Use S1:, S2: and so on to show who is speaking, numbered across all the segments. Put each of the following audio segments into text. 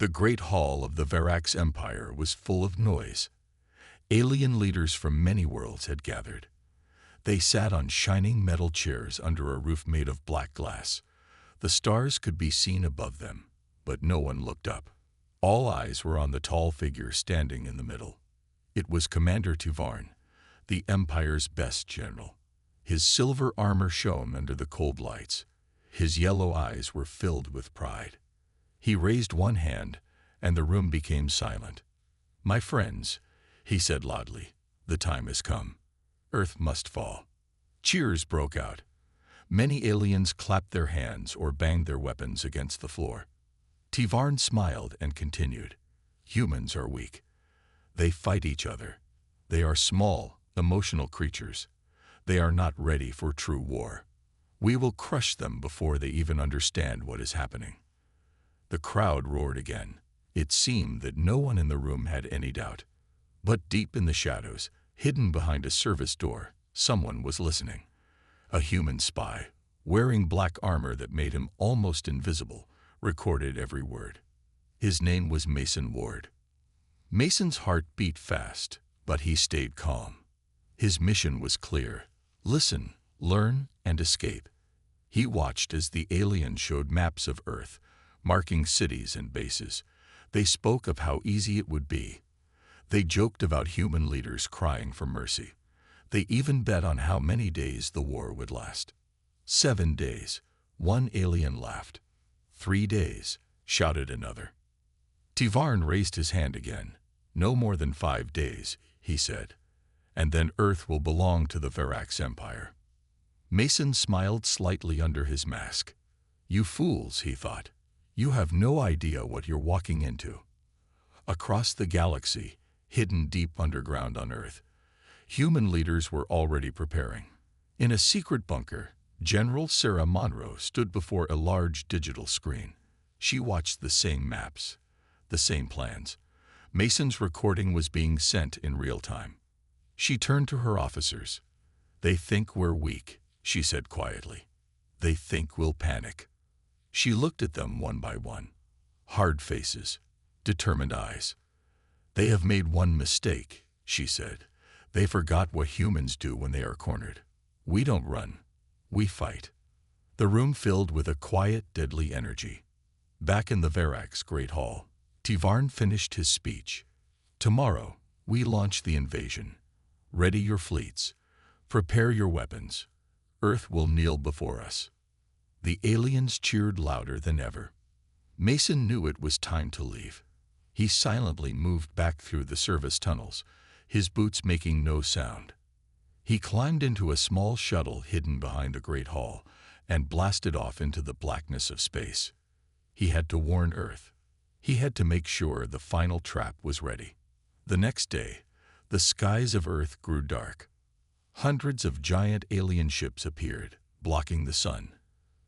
S1: The great hall of the Verax Empire was full of noise. Alien leaders from many worlds had gathered. They sat on shining metal chairs under a roof made of black glass. The stars could be seen above them, but no one looked up. All eyes were on the tall figure standing in the middle. It was Commander Tivarn, the Empire's best general. His silver armor shone under the cold lights. His yellow eyes were filled with pride. He raised one hand, and the room became silent. "My friends," he said loudly, "the time has come. Earth must fall." Cheers broke out. Many aliens clapped their hands or banged their weapons against the floor. Tivarn smiled and continued, "Humans are weak. They fight each other. They are small, emotional creatures. They are not ready for true war. We will crush them before they even understand what is happening." The crowd roared again. It seemed that no one in the room had any doubt. But deep in the shadows, hidden behind a service door, someone was listening. A human spy, wearing black armor that made him almost invisible, recorded every word. His name was Mason Ward. Mason's heart beat fast, but he stayed calm. His mission was clear: listen, learn, and escape. He watched as the aliens showed maps of Earth, marking cities and bases. They spoke of how easy it would be. They joked about human leaders crying for mercy. They even bet on how many days the war would last. 7 days, one alien laughed. 3 days, shouted another. Tivarn raised his hand again. "No more than 5 days," he said, "and then Earth will belong to the Verax Empire." Mason smiled slightly under his mask. "You fools," he thought. "You have no idea what you're walking into." Across the galaxy, hidden deep underground on Earth, human leaders were already preparing. In a secret bunker, General Sarah Monroe stood before a large digital screen. She watched the same maps, the same plans. Mason's recording was being sent in real time. She turned to her officers. "They think we're weak," she said quietly. "They think we'll panic." She looked at them one by one. Hard faces, determined eyes. "They have made one mistake," she said. "They forgot what humans do when they are cornered. We don't run. We fight." The room filled with a quiet, deadly energy. Back in the Verax Great Hall, Tivarn finished his speech. "Tomorrow, we launch the invasion. Ready your fleets. Prepare your weapons. Earth will kneel before us." The aliens cheered louder than ever. Mason knew it was time to leave. He silently moved back through the service tunnels, his boots making no sound. He climbed into a small shuttle hidden behind the Great Hall and blasted off into the blackness of space. He had to warn Earth. He had to make sure the final trap was ready. The next day, the skies of Earth grew dark. Hundreds of giant alien ships appeared, blocking the sun.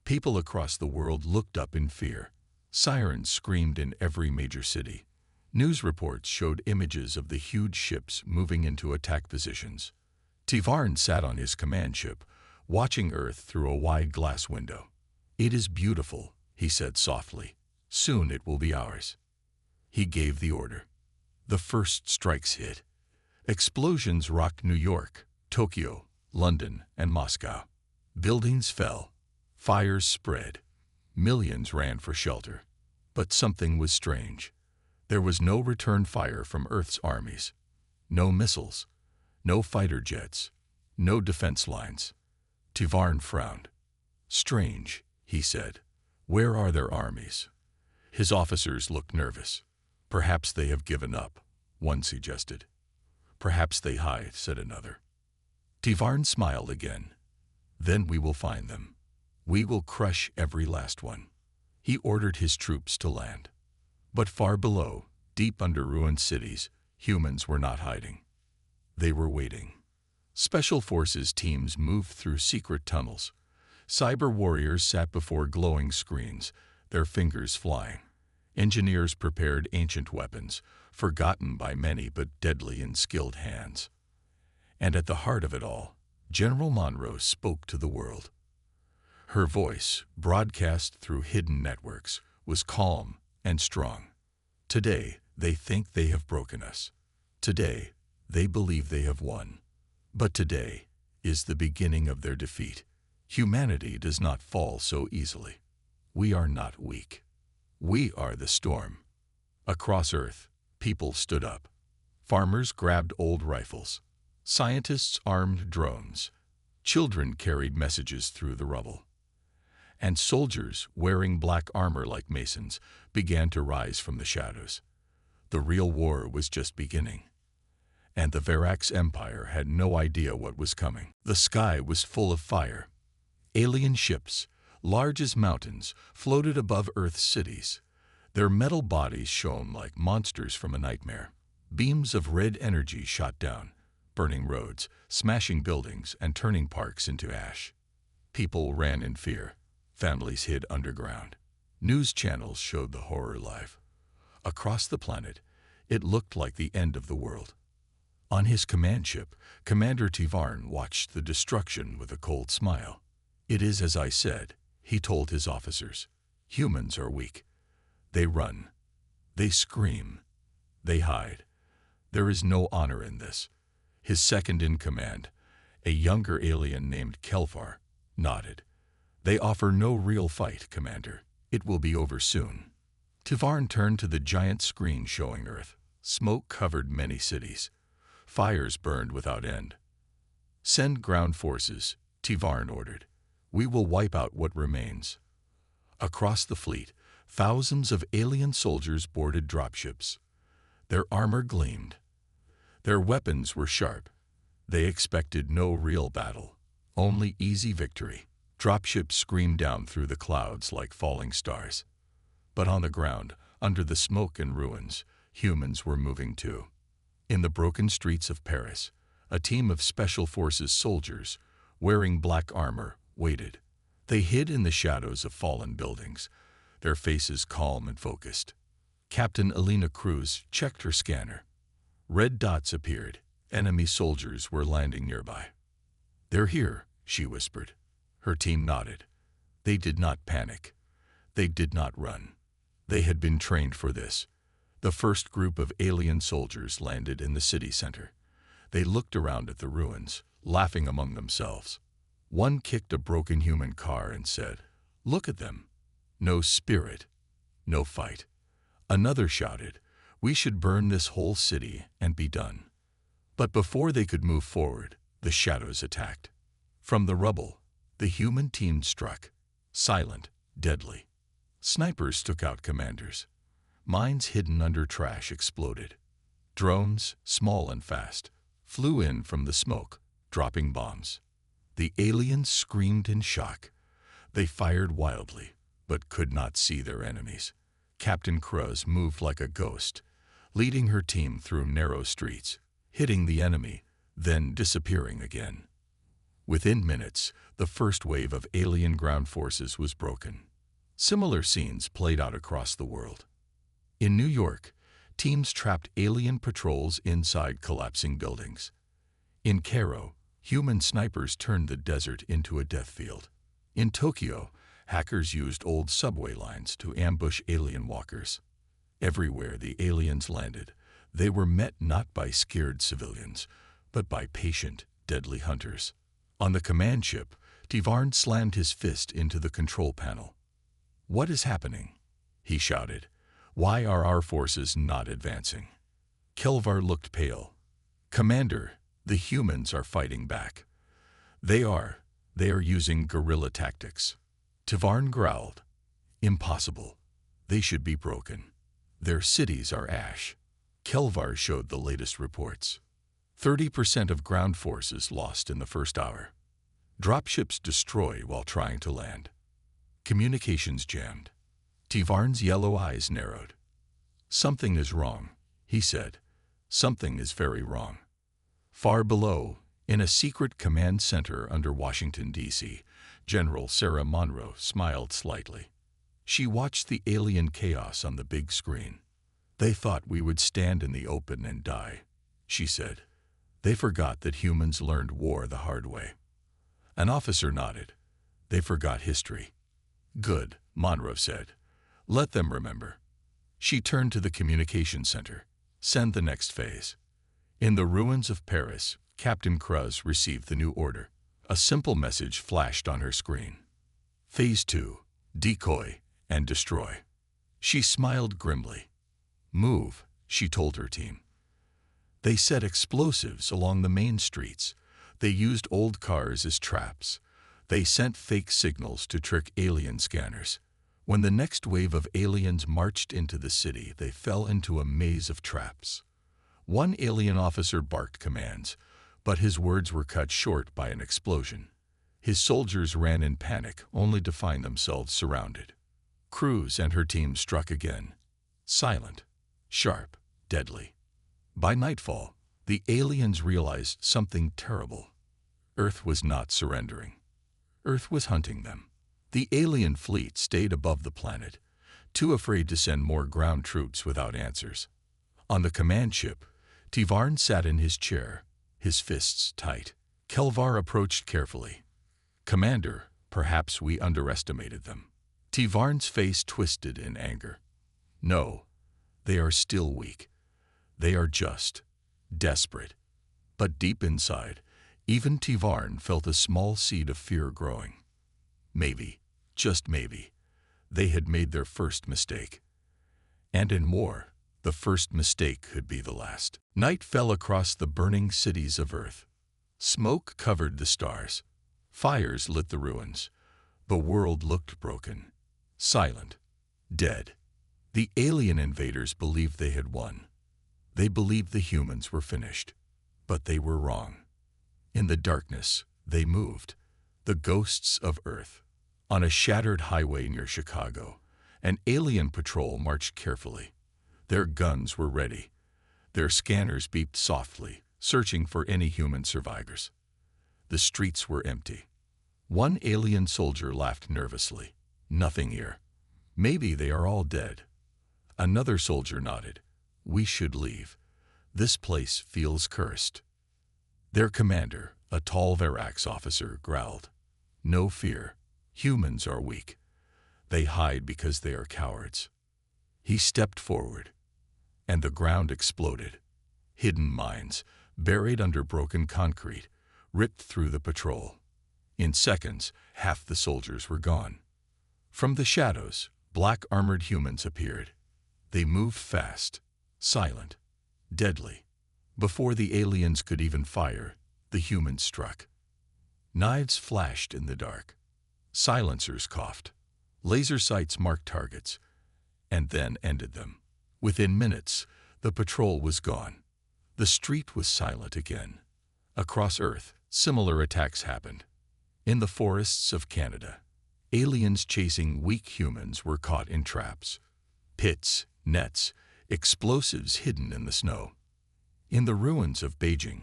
S1: People across the world looked up in fear. Sirens screamed in every major city. News reports showed images of the huge ships moving into attack positions. Tivarn sat on his command ship, watching Earth through a wide glass window. "It is beautiful," he said softly. "Soon it will be ours." He gave the order. The first strikes hit. Explosions rocked New York, Tokyo, London, and Moscow. Buildings fell. Fires spread. Millions ran for shelter. But something was strange. There was no return fire from Earth's armies. No missiles. No fighter jets. No defense lines. Tivarn frowned. "Strange," he said. "Where are their armies?" His officers looked nervous. "Perhaps they have given up," one suggested. "Perhaps they hide," said another. Tivarn smiled again. "Then we will find them. We will crush every last one." He ordered his troops to land. But far below, deep under ruined cities, humans were not hiding. They were waiting. Special forces teams moved through secret tunnels. Cyber warriors sat before glowing screens, their fingers flying. Engineers prepared ancient weapons, forgotten by many but deadly in skilled hands. And at the heart of it all, General Monroe spoke to the world. Her voice, broadcast through hidden networks, was calm and strong. Today, they think they have broken us. Today, they believe they have won. But today is the beginning of their defeat. Humanity does not fall so easily. We are not weak. We are the storm. Across Earth, people stood up. Farmers grabbed old rifles. Scientists armed drones. Children carried messages through the rubble. And soldiers, wearing black armor like masons, began to rise from the shadows. The real war was just beginning. And the Verax Empire had no idea what was coming. The sky was full of fire. Alien ships, large as mountains, floated above Earth's cities. Their metal bodies shone like monsters from a nightmare. Beams of red energy shot down, burning roads, smashing buildings, and turning parks into ash. People ran in fear. Families hid underground. News channels showed the horror live. Across the planet, it looked like the end of the world. On his command ship, Commander Tivarn watched the destruction with a cold smile. "It is as I said," he told his officers. "Humans are weak. They run. They scream. They hide. There is no honor in this." His second-in-command, a younger alien named Kelvar, nodded. "They offer no real fight, Commander. It will be over soon." Tivarn turned to the giant screen showing Earth. Smoke covered many cities. Fires burned without end. "Send ground forces," Tivarn ordered. "We will wipe out what remains." Across the fleet, thousands of alien soldiers boarded dropships. Their armor gleamed. Their weapons were sharp. They expected no real battle, only easy victory. Dropships screamed down through the clouds like falling stars. But on the ground, under the smoke and ruins, humans were moving too. In the broken streets of Paris, a team of Special Forces soldiers, wearing black armor, waited. They hid in the shadows of fallen buildings, their faces calm and focused. Captain Elena Cruz checked her scanner. Red dots appeared. Enemy soldiers were landing nearby. "They're here," she whispered. Her team nodded. They did not panic. They did not run. They had been trained for this. The first group of alien soldiers landed in the city center. They looked around at the ruins, laughing among themselves. One kicked a broken human car and said, "Look at them. No spirit, no fight." Another shouted, "We should burn this whole city and be done." But before they could move forward, the shadows attacked. From the rubble, the human team struck, silent, deadly. Snipers took out commanders. Mines hidden under trash exploded. Drones, small and fast, flew in from the smoke, dropping bombs. The aliens screamed in shock. They fired wildly, but could not see their enemies. Captain Cruz moved like a ghost, leading her team through narrow streets, hitting the enemy, then disappearing again. Within minutes, the first wave of alien ground forces was broken. Similar scenes played out across the world. In New York, teams trapped alien patrols inside collapsing buildings. In Cairo, human snipers turned the desert into a death field. In Tokyo, hackers used old subway lines to ambush alien walkers. Everywhere the aliens landed, they were met not by scared civilians, but by patient, deadly hunters. On the command ship, Tivarn slammed his fist into the control panel. "What is happening?" he shouted. "Why are our forces not advancing?" Kelvar looked pale. "Commander, the humans are fighting back. They are using guerrilla tactics." Tivarn growled. "Impossible. They should be broken. Their cities are ash." Kelvar showed the latest reports. 30% of ground forces lost in the first hour. Dropships destroy while trying to land. Communications jammed. Tivarn's yellow eyes narrowed. "Something is wrong," he said. "Something is very wrong." Far below, in a secret command center under Washington, D.C., General Sarah Monroe smiled slightly. She watched the alien chaos on the big screen. "They thought we would stand in the open and die," she said. "They forgot that humans learned war the hard way." An officer nodded. "They forgot history." "Good," Monroe said. "Let them remember." She turned to the communication center. Send the next phase. In the ruins of Paris, Captain Cruz received the new order. A simple message flashed on her screen. Phase 2. Decoy and destroy. She smiled grimly. Move, she told her team. They set explosives along the main streets. They used old cars as traps. They sent fake signals to trick alien scanners. When the next wave of aliens marched into the city, they fell into a maze of traps. One alien officer barked commands, but his words were cut short by an explosion. His soldiers ran in panic, only to find themselves surrounded. Cruz and her team struck again. Silent, sharp, deadly. By nightfall, the aliens realized something terrible. Earth was not surrendering. Earth was hunting them. The alien fleet stayed above the planet, too afraid to send more ground troops without answers. On the command ship, Tivarn sat in his chair, his fists tight. Kelvar approached carefully. Commander, perhaps we underestimated them. Tivarn's face twisted in anger. No, they are still weak. They are just desperate. But deep inside, even Tivarn felt a small seed of fear growing. Maybe, just maybe, they had made their first mistake. And in war, the first mistake could be the last. Night fell across the burning cities of Earth. Smoke covered the stars. Fires lit the ruins. The world looked broken, silent, dead. The alien invaders believed they had won. They believed the humans were finished. But they were wrong. In the darkness, they moved. The ghosts of Earth. On a shattered highway near Chicago, an alien patrol marched carefully. Their guns were ready. Their scanners beeped softly, searching for any human survivors. The streets were empty. One alien soldier laughed nervously. Nothing here. Maybe they are all dead. Another soldier nodded. We should leave. This place feels cursed. Their commander, a tall Verax officer, growled. No fear. Humans are weak. They hide because they are cowards. He stepped forward, and the ground exploded. Hidden mines, buried under broken concrete, ripped through the patrol. In seconds, half the soldiers were gone. From the shadows, black armored humans appeared. They moved fast, silent, deadly. Before the aliens could even fire, the humans struck. Knives flashed in the dark. Silencers coughed. Laser sights marked targets, and then ended them. Within minutes, the patrol was gone. The street was silent again. Across Earth, similar attacks happened. In the forests of Canada, aliens chasing weak humans were caught in traps. Pits, nets, explosives hidden in the snow. In the ruins of Beijing,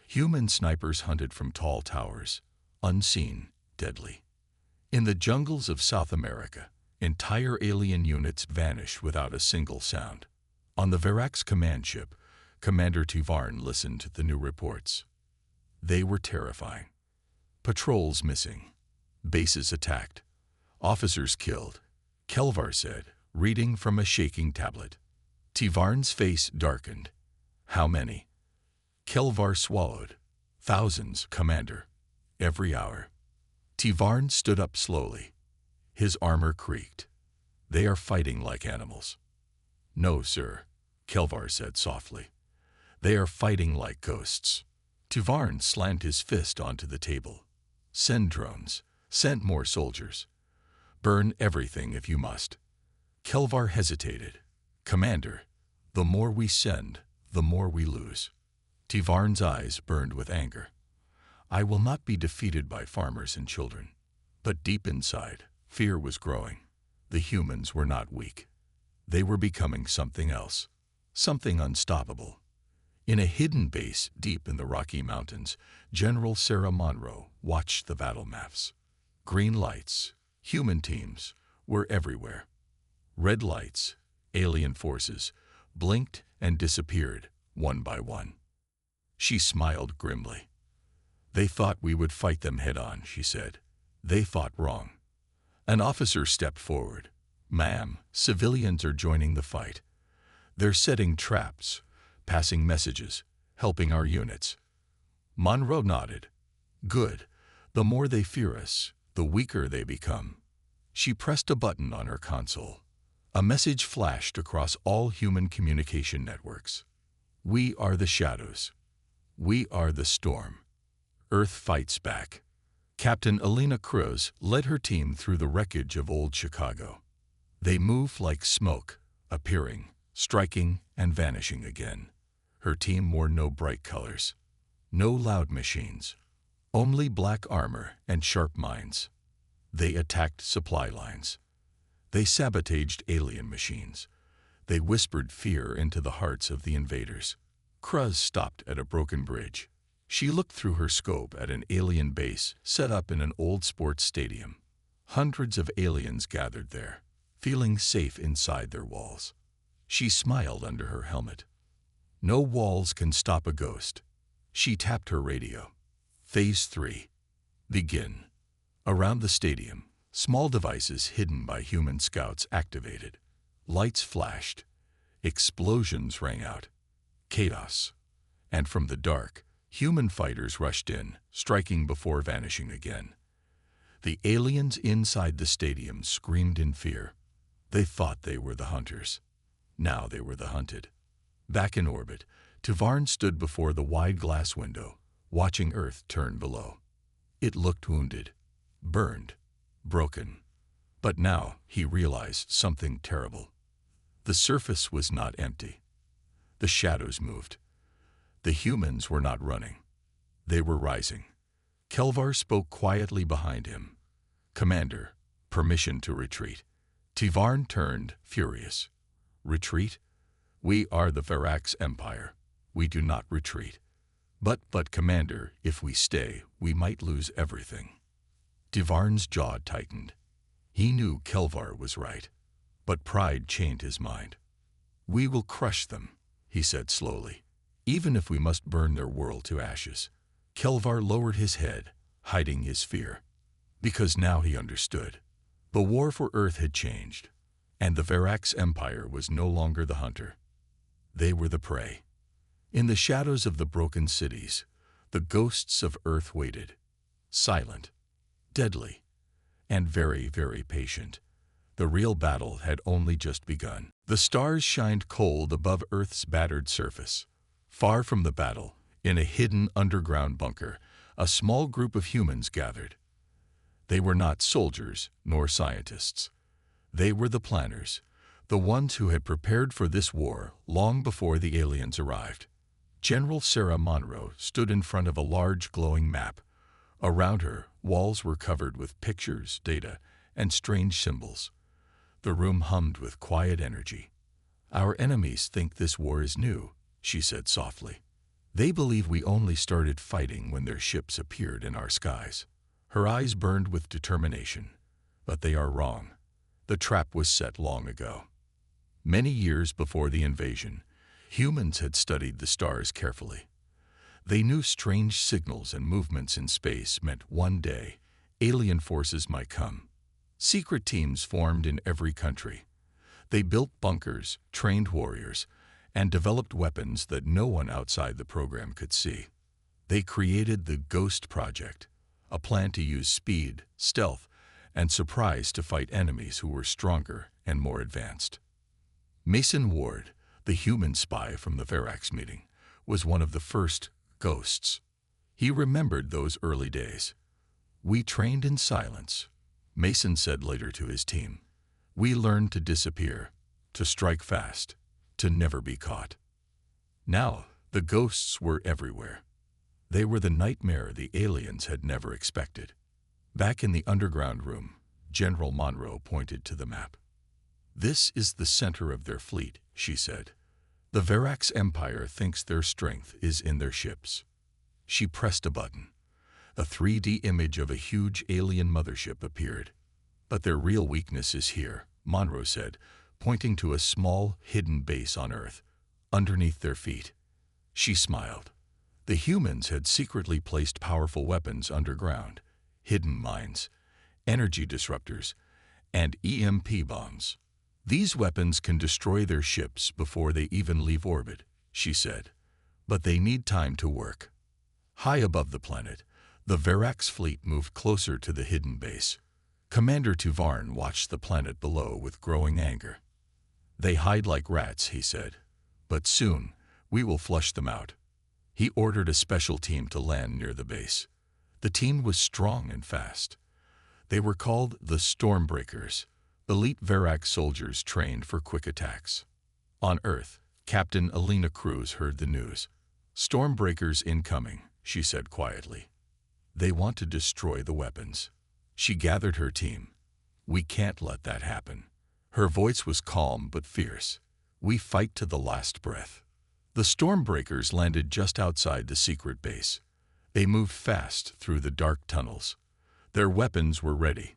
S1: human snipers hunted from tall towers, unseen, deadly. In the jungles of South America, entire alien units vanished without a single sound. On the Verax command ship, Commander Tivarn listened to the new reports. They were terrifying. Patrols missing. Bases attacked. Officers killed. Kelvar said, reading from a shaking tablet. Tivarn's face darkened. How many? Kelvar swallowed. Thousands, Commander. Every hour. Tivarn stood up slowly. His armor creaked. They are fighting like animals. No, sir, Kelvar said softly. They are fighting like ghosts. Tivarn slammed his fist onto the table. Send drones. Send more soldiers. Burn everything if you must. Kelvar hesitated. Commander, the more we send, the more we lose. Tivarn's eyes burned with anger. I will not be defeated by farmers and children. But deep inside, fear was growing. The humans were not weak. They were becoming something else, something unstoppable. In a hidden base deep in the Rocky Mountains, General Sarah Monroe watched the battle maps. Green lights, human teams, were everywhere. Red lights, alien forces, blinked and disappeared one by one. She smiled grimly. They thought we would fight them head-on, she said. They fought wrong. An officer stepped forward. Ma'am, civilians are joining the fight. They're setting traps, passing messages, helping our units. Monroe nodded. Good. The more they fear us, the weaker they become. She pressed a button on her console. A message flashed across all human communication networks. We are the shadows. We are the storm. Earth fights back. Captain Elena Cruz led her team through the wreckage of old Chicago. They moved like smoke, appearing, striking, and vanishing again. Her team wore no bright colors, no loud machines, only black armor and sharp minds. They attacked supply lines. They sabotaged alien machines. They whispered fear into the hearts of the invaders. Cruz stopped at a broken bridge. She looked through her scope at an alien base set up in an old sports stadium. Hundreds of aliens gathered there, feeling safe inside their walls. She smiled under her helmet. No walls can stop a ghost. She tapped her radio. Phase 3. Begin. Around the stadium, small devices hidden by human scouts activated. Lights flashed. Explosions rang out. Chaos. And from the dark, human fighters rushed in, striking before vanishing again. The aliens inside the stadium screamed in fear. They thought they were the hunters. Now they were the hunted. Back in orbit, Tivarn stood before the wide glass window, watching Earth turn below. It looked wounded, burned, broken. But now he realized something terrible. The surface was not empty. The shadows moved. The humans were not running. They were rising. Kelvar spoke quietly behind him. Commander, permission to retreat. Tivarn turned, furious. Retreat? We are the Verax Empire. We do not retreat. But Commander, if we stay, we might lose everything. Tivarn's jaw tightened. He knew Kelvar was right, but pride chained his mind. We will crush them, he said slowly, even if we must burn their world to ashes. Kelvar lowered his head, hiding his fear, because now he understood. The war for Earth had changed, and the Verax Empire was no longer the hunter. They were the prey. In the shadows of the broken cities, the ghosts of Earth waited, silent, deadly, and very, very patient. The real battle had only just begun. The stars shined cold above Earth's battered surface. Far from the battle, in a hidden underground bunker, a small group of humans gathered. They were not soldiers nor scientists. They were the planners, the ones who had prepared for this war long before the aliens arrived. General Sarah Monroe stood in front of a large glowing map. Around her, walls were covered with pictures, data, and strange symbols. The room hummed with quiet energy. Our enemies think this war is new, she said softly. They believe we only started fighting when their ships appeared in our skies. Her eyes burned with determination. But they are wrong. The trap was set long ago. Many years before the invasion, humans had studied the stars carefully. They knew strange signals and movements in space meant one day alien forces might come. Secret teams formed in every country. They built bunkers, trained warriors, and developed weapons that no one outside the program could see. They created the Ghost Project, a plan to use speed, stealth, and surprise to fight enemies who were stronger and more advanced. Mason Ward, the human spy from the Verax meeting, was one of the first ghosts. He remembered those early days. We trained in silence, Mason said later to his team. We learned to disappear, to strike fast, to never be caught. Now, the ghosts were everywhere. They were the nightmare the aliens had never expected. Back in the underground room, General Monroe pointed to the map. This is the center of their fleet, she said. The Verax Empire thinks their strength is in their ships. She pressed a button. A 3D image of a huge alien mothership appeared. But their real weakness is here, Monroe said, pointing to a small, hidden base on Earth, underneath their feet. She smiled. The humans had secretly placed powerful weapons underground, hidden mines, energy disruptors, and EMP bombs. "These weapons can destroy their ships before they even leave orbit," she said. "But they need time to work." High above the planet, the Verax fleet moved closer to the hidden base. Commander Tuvarn watched the planet below with growing anger. "They hide like rats," he said. "But soon, we will flush them out." He ordered a special team to land near the base. The team was strong and fast. They were called the Stormbreakers, elite Verax soldiers trained for quick attacks. On Earth, Captain Alina Cruz heard the news. "Stormbreakers incoming," she said quietly. "They want to destroy the weapons." She gathered her team. "We can't let that happen." Her voice was calm but fierce. "We fight to the last breath." The Stormbreakers landed just outside the secret base. They moved fast through the dark tunnels. Their weapons were ready.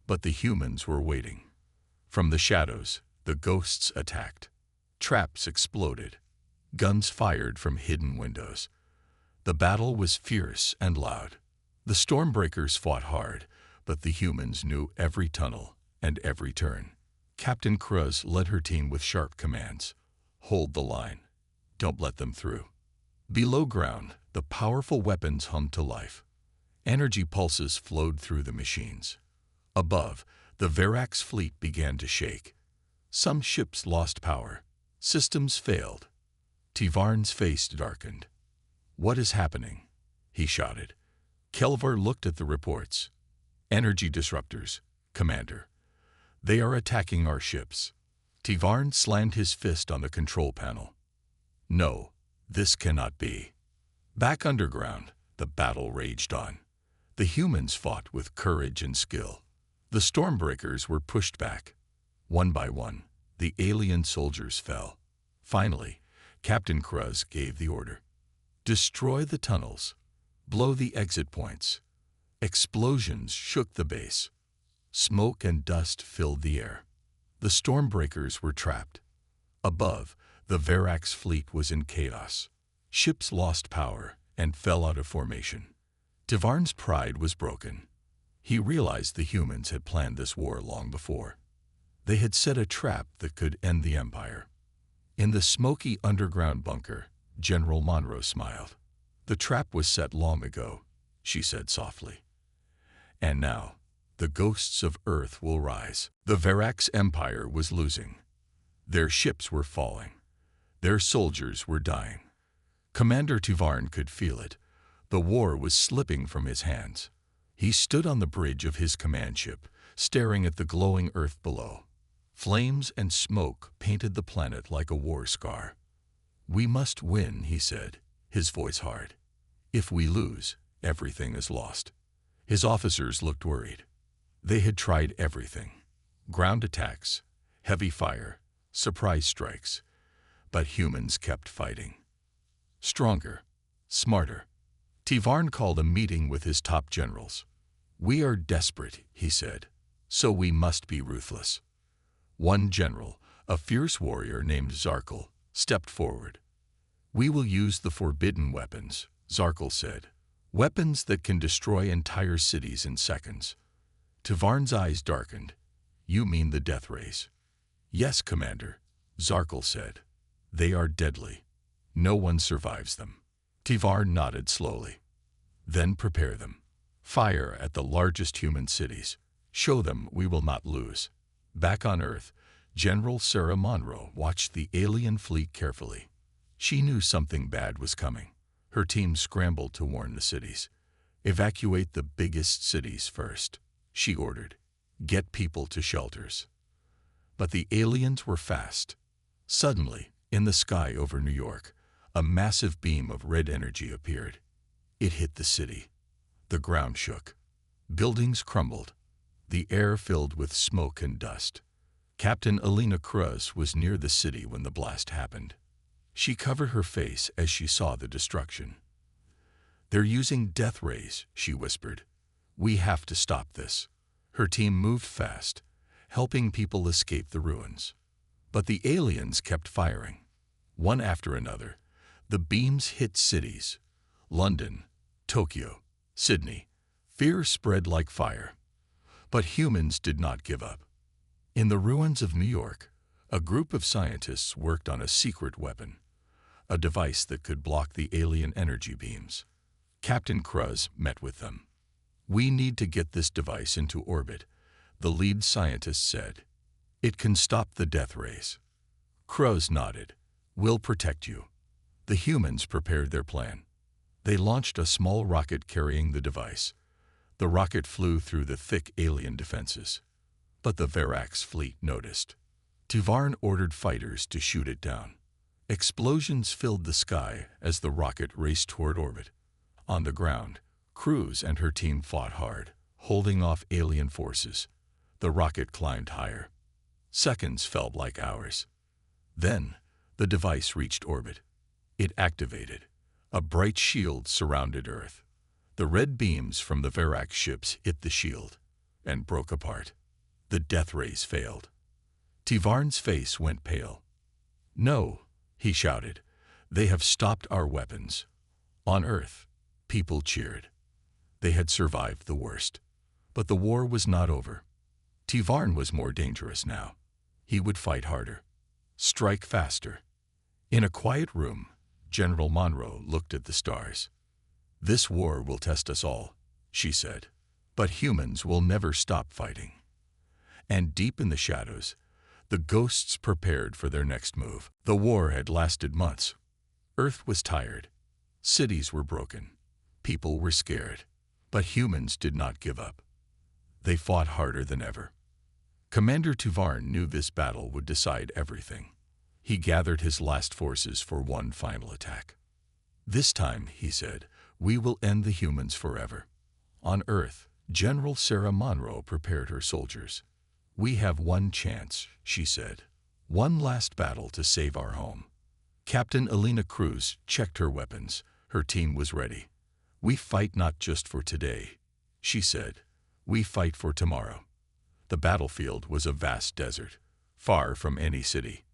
S1: But the humans were waiting. From the shadows, the ghosts attacked. Traps exploded. Guns fired from hidden windows. The battle was fierce and loud. The Stormbreakers fought hard, but the humans knew every tunnel and every turn. Captain Cruz led her team with sharp commands. "Hold the line. Don't let them through." Below ground, the powerful weapons hummed to life. Energy pulses flowed through the machines. Above, the Verax fleet began to shake. Some ships lost power. Systems failed. Tivarn's face darkened. "What is happening?" he shouted. Kelvar looked at the reports. "Energy disruptors, Commander. They are attacking our ships." Tivarn slammed his fist on the control panel. "No, this cannot be." Back underground, the battle raged on. The humans fought with courage and skill. The Stormbreakers were pushed back. One by one, the alien soldiers fell. Finally, Captain Cruz gave the order. "Destroy the tunnels. Blow the exit points." Explosions shook the base. Smoke and dust filled the air. The Stormbreakers were trapped. Above, the Verax fleet was in chaos. Ships lost power and fell out of formation. Tivarn's pride was broken. He realized the humans had planned this war long before. They had set a trap that could end the Empire. In the smoky underground bunker, General Monroe smiled. "The trap was set long ago," she said softly. "And now, the ghosts of Earth will rise." The Verax Empire was losing. Their ships were falling. Their soldiers were dying. Commander Tuvarn could feel it. The war was slipping from his hands. He stood on the bridge of his command ship, staring at the glowing Earth below. Flames and smoke painted the planet like a war scar. "We must win," he said, his voice hard. "If we lose, everything is lost." His officers looked worried. They had tried everything: ground attacks, heavy fire, surprise strikes. But humans kept fighting. Stronger, smarter. Tivarn called a meeting with his top generals. "We are desperate," he said, "so we must be ruthless." One general, a fierce warrior named Zarkal, stepped forward. "We will use the forbidden weapons," Zarkal said. "Weapons that can destroy entire cities in seconds." Tivarn's eyes darkened. "You mean the death rays?" "Yes, Commander," Zarkal said. "They are deadly. No one survives them." Tivarn nodded slowly. "Then prepare them. Fire at the largest human cities. Show them we will not lose." Back on Earth, General Sarah Monroe watched the alien fleet carefully. She knew something bad was coming. Her team scrambled to warn the cities. "Evacuate the biggest cities first," she ordered. "Get people to shelters." But the aliens were fast. Suddenly, in the sky over New York, a massive beam of red energy appeared. It hit the city. The ground shook. Buildings crumbled. The air filled with smoke and dust. Captain Alina Cruz was near the city when the blast happened. She covered her face as she saw the destruction. "They're using death rays," she whispered. "We have to stop this." Her team moved fast, helping people escape the ruins. But the aliens kept firing. One after another, the beams hit cities: London, Tokyo, Sydney. Fear spread like fire. But humans did not give up. In the ruins of New York, a group of scientists worked on a secret weapon, a device that could block the alien energy beams. Captain Cruz met with them. "We need to get this device into orbit," the lead scientist said. "It can stop the death rays." Cruz nodded. "We'll protect you." The humans prepared their plan. They launched a small rocket carrying the device. The rocket flew through the thick alien defenses. But the Verax fleet noticed. Tivarn ordered fighters to shoot it down. Explosions filled the sky as the rocket raced toward orbit. On the ground, Cruz and her team fought hard, holding off alien forces. The rocket climbed higher. Seconds felt like hours. Then, the device reached orbit. It activated. A bright shield surrounded Earth. The red beams from the Verax ships hit the shield and broke apart. The death rays failed. Tivarn's face went pale. "No," he shouted. "They have stopped our weapons." On Earth, people cheered. They had survived the worst. But the war was not over. Tivarn was more dangerous now. He would fight harder. Strike faster. In a quiet room, General Monroe looked at the stars. "This war will test us all," she said. "But humans will never stop fighting." And deep in the shadows, the ghosts prepared for their next move. The war had lasted months. Earth was tired. Cities were broken. People were scared. But humans did not give up. They fought harder than ever. Commander Tivarn knew this battle would decide everything. He gathered his last forces for one final attack. "This time," he said, "we will end the humans forever." On Earth, General Sarah Monroe prepared her soldiers. "We have one chance," she said. "One last battle to save our home." Captain Elena Cruz checked her weapons. Her team was ready. "We fight not just for today," she said. "We fight for tomorrow." The battlefield was a vast desert, far from any city.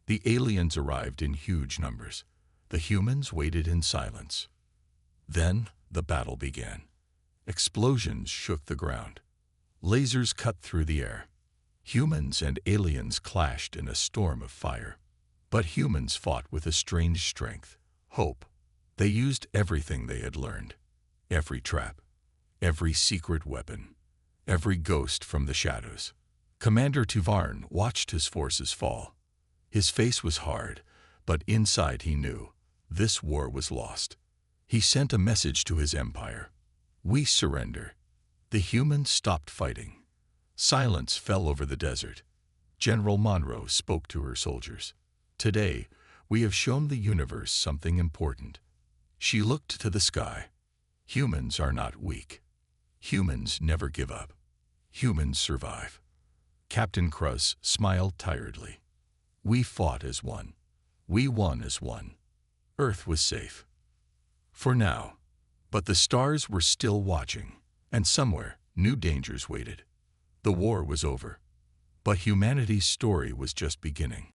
S1: The aliens arrived in huge numbers. The humans waited in silence. Then the battle began. Explosions shook the ground. Lasers cut through the air. Humans and aliens clashed in a storm of fire. But humans fought with a strange strength, hope. They used everything they had learned. Every trap, every secret weapon, every ghost from the shadows. Commander Tivarn watched his forces fall. His face was hard, but inside he knew this war was lost. He sent a message to his empire. "We surrender." The humans stopped fighting. Silence fell over the desert. General Monroe spoke to her soldiers. "Today, we have shown the universe something important." She looked to the sky. Humans are not weak. Humans never give up. Humans survive. Captain Cruz smiled tiredly. "We fought as one. We won as one." Earth was safe. For now. But the stars were still watching, and somewhere new dangers waited. The war was over, but humanity's story was just beginning.